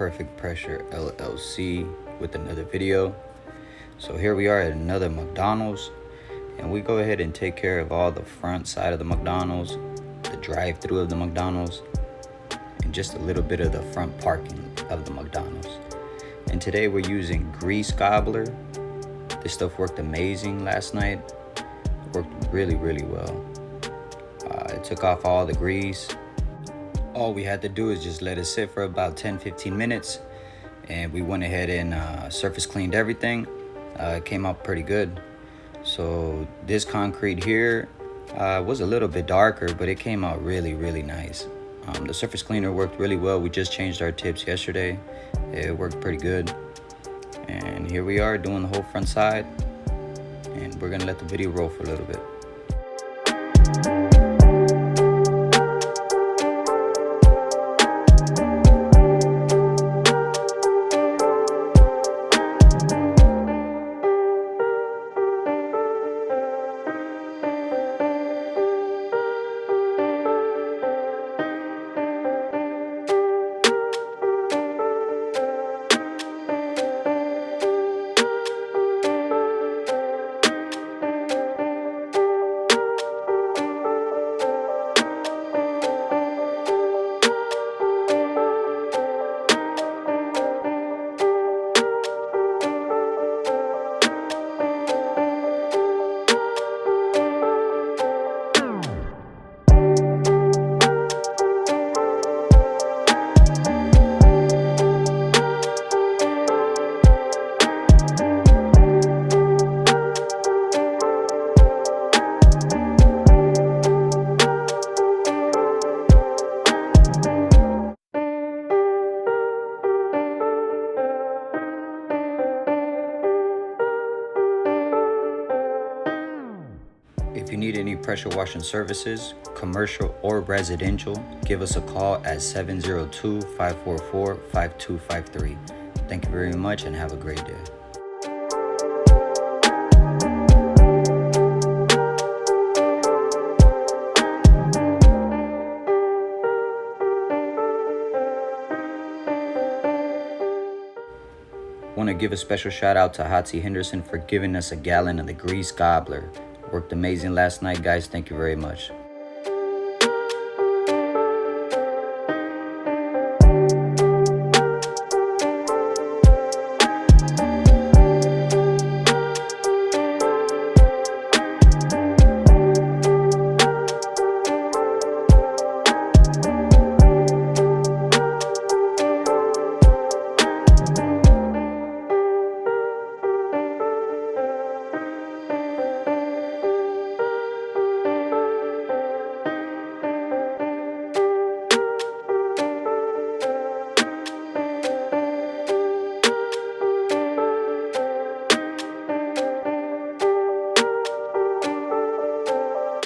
Perfect Pressure LLC with another video. So here we are at another McDonald's, and we go ahead and take care of all the front side of the McDonald's, the drive-through of the McDonald's, and just a little bit of the front parking of the McDonald's. And today we're using grease Gobbler. This stuff worked amazing last night. It worked really well. It took off all the grease. All we had to do is just let it sit for about 10-15 minutes, and we went ahead and surface cleaned everything. It came out pretty good. So this concrete here was a little bit darker, but it came out really nice. The surface cleaner worked really well. We just changed our tips yesterday. It worked pretty good. And here we are doing the whole front side, and we're gonna let the video roll for a little bit. If you need any pressure washing services, commercial or residential, give us a call at 702-544-5253. Thank you very much and have a great day. Want to give a special shout out to Hotsy Henderson for giving us a gallon of the grease Gobbler. Worked amazing last night, guys. Thank you very much.